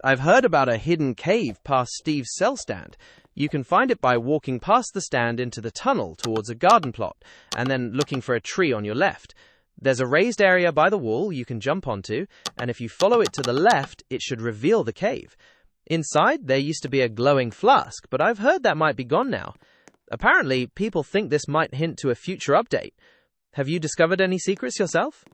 I've heard about a hidden cave past Steve's cell stand. You can find it by walking past the stand into the tunnel towards a garden plot, and then looking for a tree on your left. There's a raised area by the wall you can jump onto, and if you follow it to the left, it should reveal the cave. Inside, there used to be a glowing flask, but I've heard that might be gone now. Apparently, people think this might hint to a future update. Have you discovered any secrets yourself?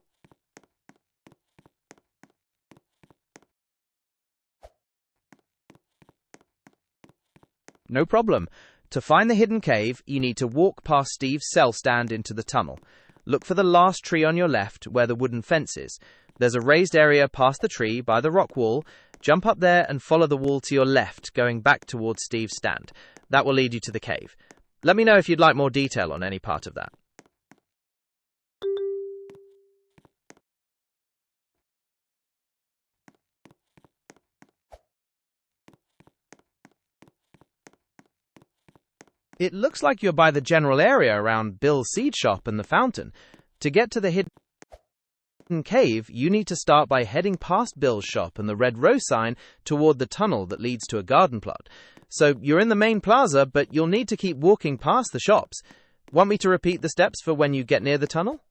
No problem. To find the hidden cave, you need to walk past Steve's cell stand into the tunnel. Look for the last tree on your left, where the wooden fence is. There's a raised area past the tree by the rock wall. Jump up there and follow the wall to your left, going back towards Steve's stand. That will lead you to the cave. Let me know if you'd like more detail on any part of that. It looks like you're by the general area around Bill's seed shop and the fountain. To get to the hidden cave, you need to start by heading past Bill's shop and the red rose sign toward the tunnel that leads to a garden plot. So you're in the main plaza, but you'll need to keep walking past the shops. Want me to repeat the steps for when you get near the tunnel?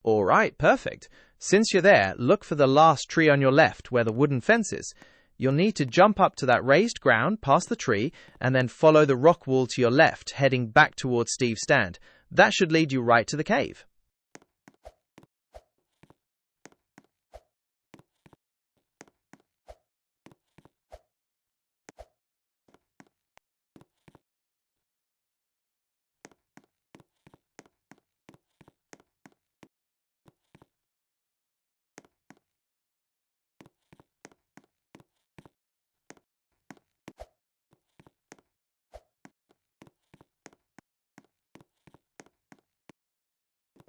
All right, perfect. Since you're there, look for the last tree on your left where the wooden fence is. You'll need to jump up to that raised ground past the tree and then follow the rock wall to your left, heading back towards Steve's stand. That should lead you right to the cave.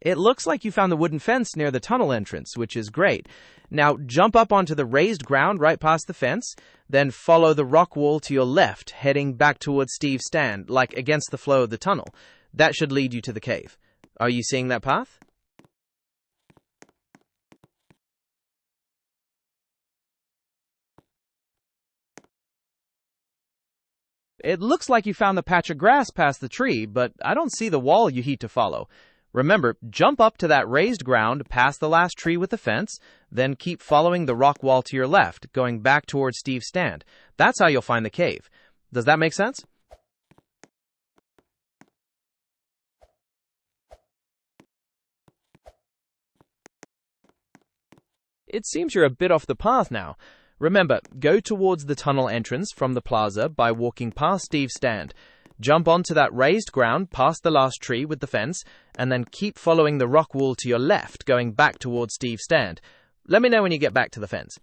It looks like you found the wooden fence near the tunnel entrance, which is great. Now jump up onto the raised ground right past the fence, then follow the rock wall to your left, heading back towards Steve's stand, like against the flow of the tunnel. That should lead you to the cave. Are you seeing that path? It looks like you found the patch of grass past the tree, but I don't see the wall you need to follow. Remember, jump up to that raised ground past the last tree with the fence, then keep following the rock wall to your left, going back towards Steve's stand. That's how you'll find the cave. Does that make sense? It seems you're a bit off the path now. Remember, go towards the tunnel entrance from the plaza by walking past Steve's stand. Jump onto that raised ground past the last tree with the fence, and then keep following the rock wall to your left, going back towards Steve's stand. Let me know when you get back to the fence.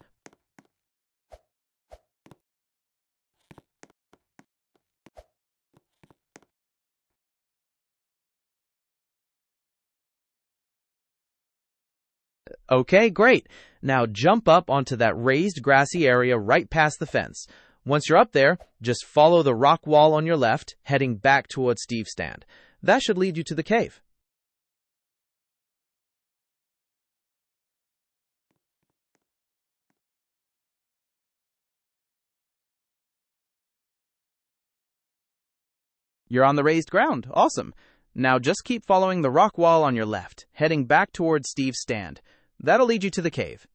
Okay, great. Now jump up onto that raised grassy area right past the fence. Once you're up there, just follow the rock wall on your left, heading back towards Steve's stand. That should lead you to the cave. You're on the raised ground. Awesome. Now just keep following the rock wall on your left, heading back towards Steve's stand. That'll lead you to the cave.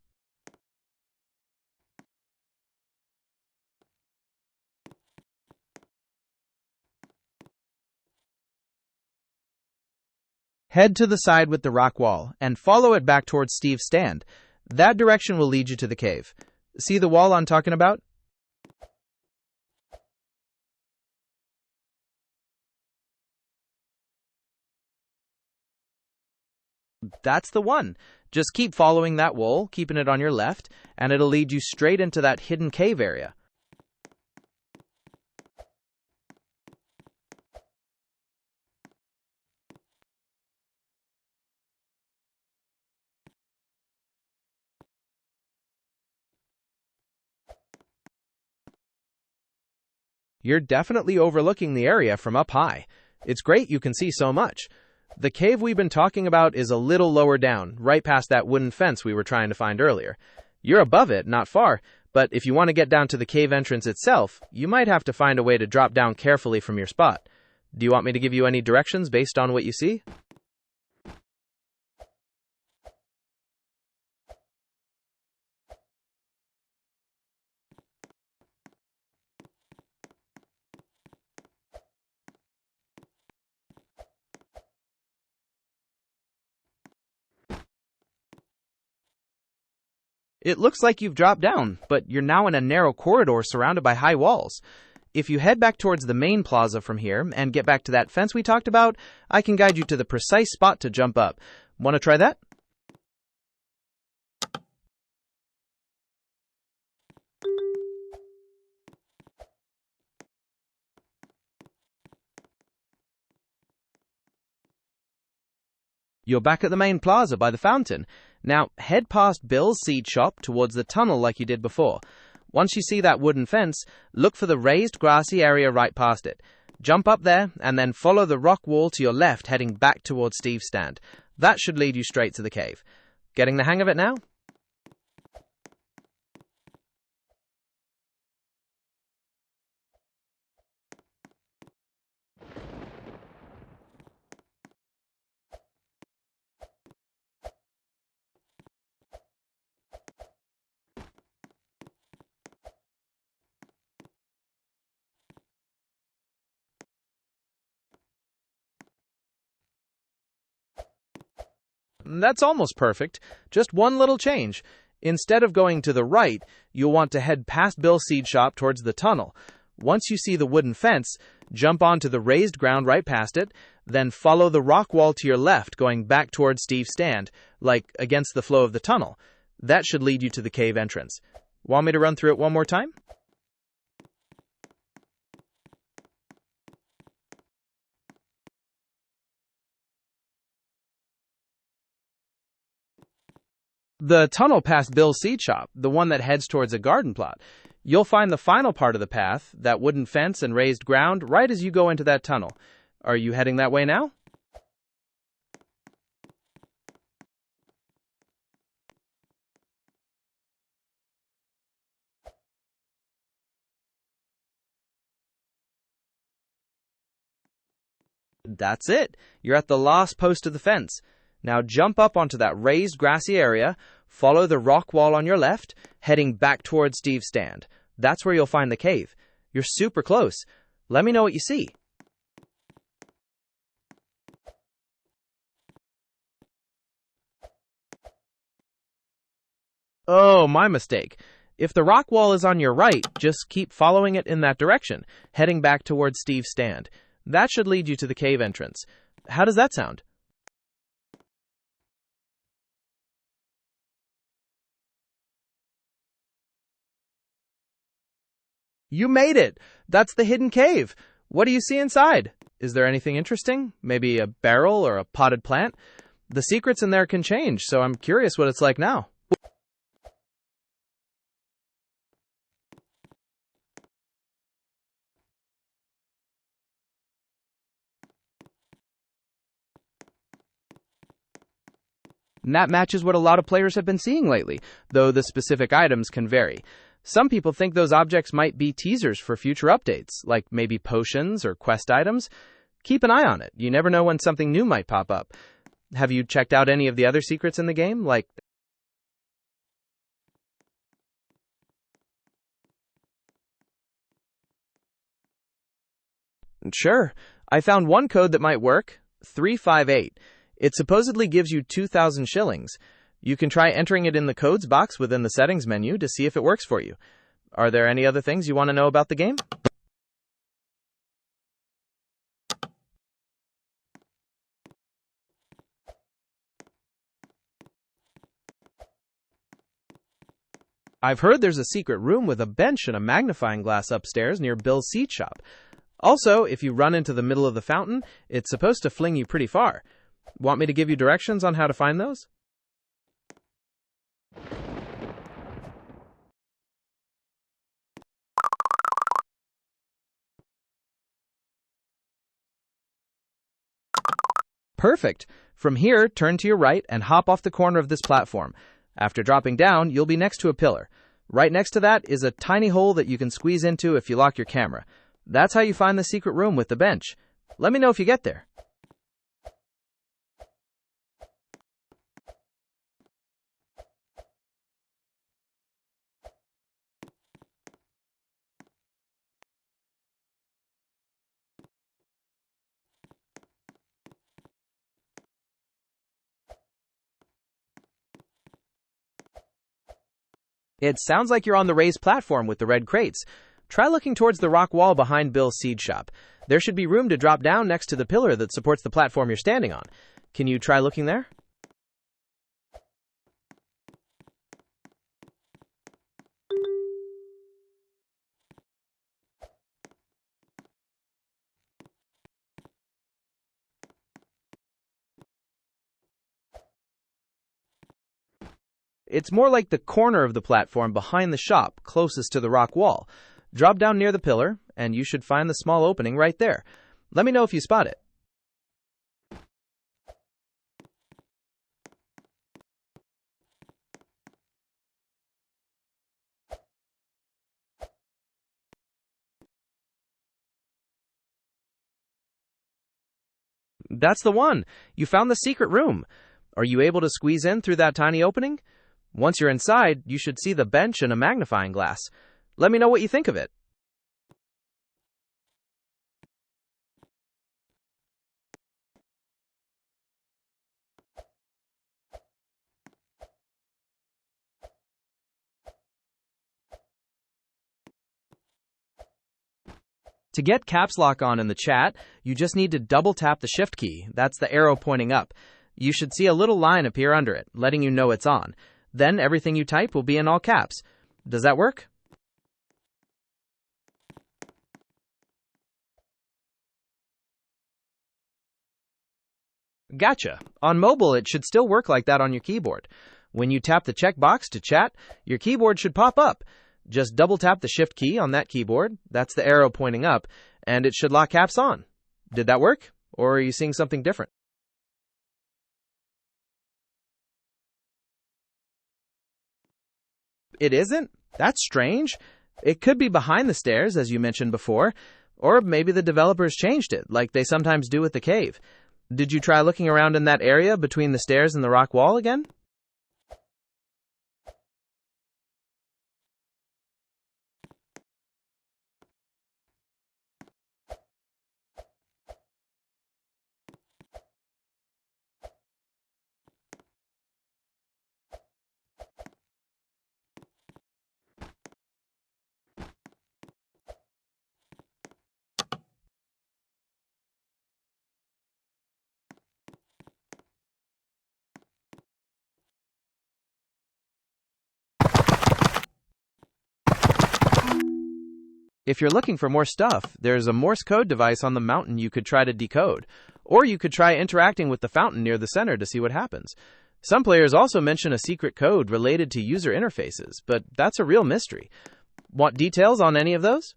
Head to the side with the rock wall and follow it back towards Steve's stand. That direction will lead you to the cave. See the wall I'm talking about? That's the one. Just keep following that wall, keeping it on your left, and it'll lead you straight into that hidden cave area. You're definitely overlooking the area from up high. It's great you can see so much. The cave we've been talking about is a little lower down, right past that wooden fence we were trying to find earlier. You're above it, not far, but if you want to get down to the cave entrance itself, you might have to find a way to drop down carefully from your spot. Do you want me to give you any directions based on what you see? It looks like you've dropped down, but you're now in a narrow corridor surrounded by high walls. If you head back towards the main plaza from here and get back to that fence we talked about, I can guide you to the precise spot to jump up. Want to try that? You're back at the main plaza by the fountain. Now, head past Bill's seed shop towards the tunnel like you did before. Once you see that wooden fence, look for the raised grassy area right past it. Jump up there, and then follow the rock wall to your left heading back towards Steve's stand. That should lead you straight to the cave. Getting the hang of it now? That's almost perfect. Just one little change. Instead of going to the right, you'll want to head past Bill's seed shop towards the tunnel. Once you see the wooden fence, jump onto the raised ground right past it, then follow the rock wall to your left going back towards Steve's stand, like against the flow of the tunnel. That should lead you to the cave entrance. Want me to run through it one more time? The tunnel past Bill's seed shop, the one that heads towards a garden plot. You'll find the final part of the path, that wooden fence and raised ground, right as you go into that tunnel. Are you heading that way now? That's it. You're at the last post of the fence. Now jump up onto that raised grassy area, follow the rock wall on your left, heading back towards Steve's stand. That's where you'll find the cave. You're super close. Let me know what you see. Oh, my mistake. If the rock wall is on your right, just keep following it in that direction, heading back towards Steve's stand. That should lead you to the cave entrance. How does that sound? You made it! That's the hidden cave! What do you see inside? Is there anything interesting? Maybe a barrel or a potted plant? The secrets in there can change, so I'm curious what it's like now. And that matches what a lot of players have been seeing lately, though the specific items can vary. Some people think those objects might be teasers for future updates, like maybe potions or quest items. Keep an eye on it. You never know when something new might pop up. Have you checked out any of the other secrets in the game? Sure. I found one code that might work. 358. It supposedly gives you 2,000 shillings. You can try entering it in the codes box within the settings menu to see if it works for you. Are there any other things you want to know about the game? I've heard there's a secret room with a bench and a magnifying glass upstairs near Bill's seed shop. Also, if you run into the middle of the fountain, it's supposed to fling you pretty far. Want me to give you directions on how to find those? Perfect. From here, turn to your right and hop off the corner of this platform. After dropping down, you'll be next to a pillar. Right next to that is a tiny hole that you can squeeze into if you lock your camera. That's how you find the secret room with the bench. Let me know if you get there. It sounds like you're on the raised platform with the red crates. Try looking towards the rock wall behind Bill's seed shop. There should be room to drop down next to the pillar that supports the platform you're standing on. Can you try looking there? It's more like the corner of the platform behind the shop, closest to the rock wall. Drop down near the pillar, and you should find the small opening right there. Let me know if you spot it. That's the one! You found the secret room! Are you able to squeeze in through that tiny opening? Once you're inside, you should see the bench and a magnifying glass. Let me know what you think of it. To get caps lock on in the chat, you just need to double tap the shift key. That's the arrow pointing up. You should see a little line appear under it, letting you know it's on. Then everything you type will be in all caps. Does that work? Gotcha. On mobile, it should still work like that on your keyboard. When you tap the checkbox to chat, your keyboard should pop up. Just double tap the shift key on that keyboard, that's the arrow pointing up, and it should lock caps on. Did that work? Or are you seeing something different? It isn't? That's strange. It could be behind the stairs, as you mentioned before, or maybe the developers changed it, like they sometimes do with the cave. Did you try looking around in that area between the stairs and the rock wall again? If you're looking for more stuff, there's a Morse code device on the mountain you could try to decode. Or you could try interacting with the fountain near the center to see what happens. Some players also mention a secret code related to user interfaces, but that's a real mystery. Want details on any of those?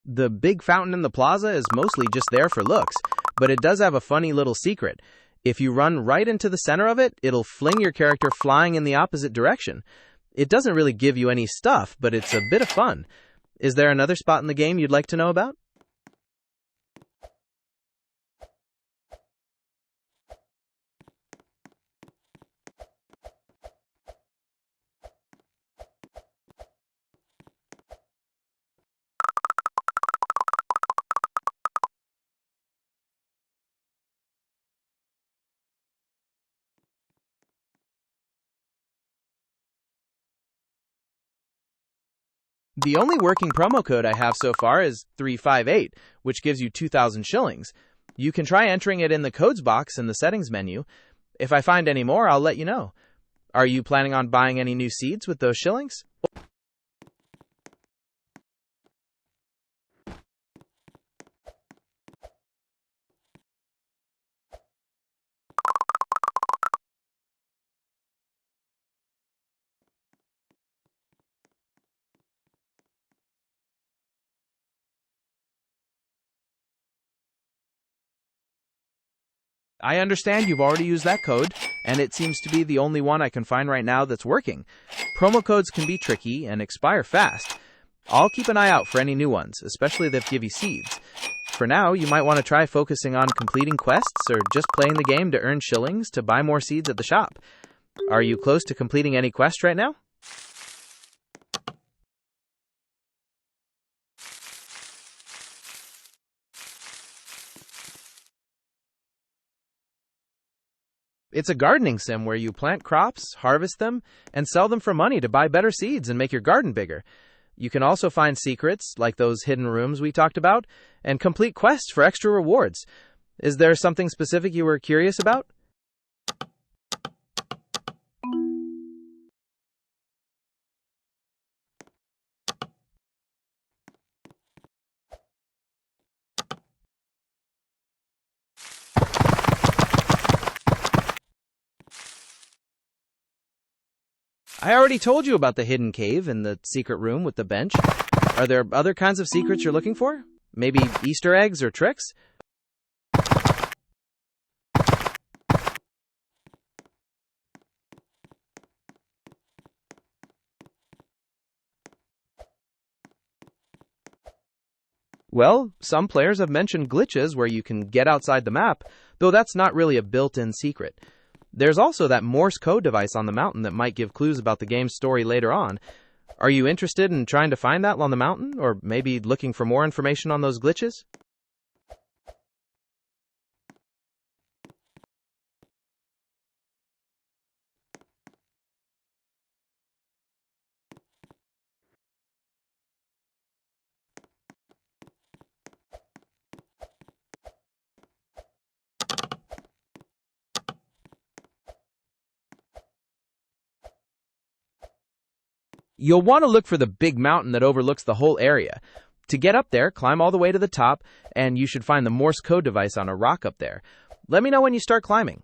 The big fountain in the plaza is mostly just there for looks, but it does have a funny little secret. If you run right into the center of it, it'll fling your character flying in the opposite direction. It doesn't really give you any stuff, but it's a bit of fun. Is there another spot in the game you'd like to know about? The only working promo code I have so far is 358, which gives you 2,000 shillings. You can try entering it in the codes box in the settings menu. If I find any more, I'll let you know. Are you planning on buying any new seeds with those shillings? I understand you've already used that code, and it seems to be the only one I can find right now that's working. Promo codes can be tricky and expire fast. I'll keep an eye out for any new ones, especially that give you seeds. For now, you might want to try focusing on completing quests or just playing the game to earn shillings to buy more seeds at the shop. Are you close to completing any quest right now? It's a gardening sim where you plant crops, harvest them, and sell them for money to buy better seeds and make your garden bigger. You can also find secrets, like those hidden rooms we talked about, and complete quests for extra rewards. Is there something specific you were curious about? I already told you about the hidden cave and the secret room with the bench. Are there other kinds of secrets you're looking for? Maybe Easter eggs or tricks? Well, some players have mentioned glitches where you can get outside the map, though that's not really a built-in secret. There's also that Morse code device on the mountain that might give clues about the game's story later on. Are you interested in trying to find that on the mountain, or maybe looking for more information on those glitches? You'll want to look for the big mountain that overlooks the whole area. To get up there, climb all the way to the top, and you should find the Morse code device on a rock up there. Let me know when you start climbing.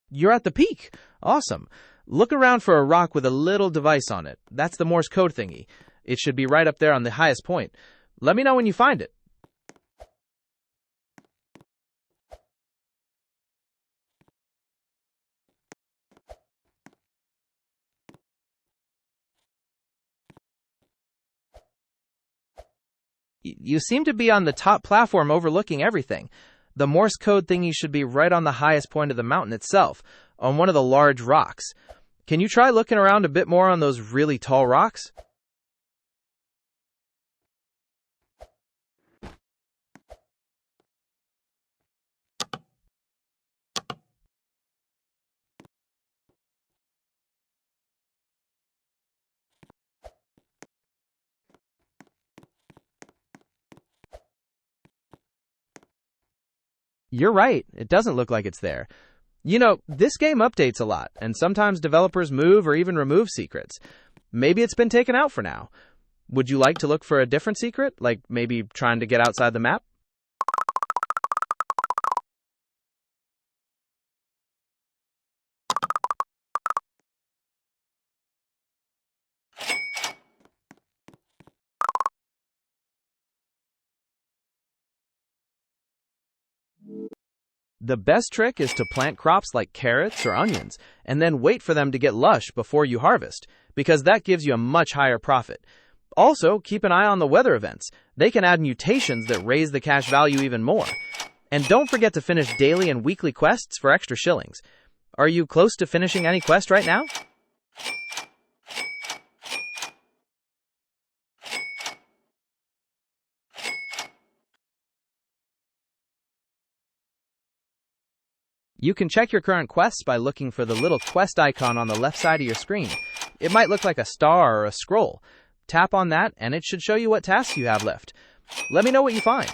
You're at the peak. Awesome. Look around for a rock with a little device on it. That's the Morse code thingy. It should be right up there on the highest point. Let me know when you find it. You seem to be on the top platform overlooking everything. The Morse code thingy should be right on the highest point of the mountain itself, on one of the large rocks. Can you try looking around a bit more on those really tall rocks? You're right, it doesn't look like it's there. You know, this game updates a lot, and sometimes developers move or even remove secrets. Maybe it's been taken out for now. Would you like to look for a different secret, like maybe trying to get outside the map? The best trick is to plant crops like carrots or onions, and then wait for them to get lush before you harvest, because that gives you a much higher profit. Also, keep an eye on the weather events. They can add mutations that raise the cash value even more. And don't forget to finish daily and weekly quests for extra shillings. Are you close to finishing any quest right now? You can check your current quests by looking for the little quest icon on the left side of your screen. It might look like a star or a scroll. Tap on that and it should show you what tasks you have left. Let me know what you find.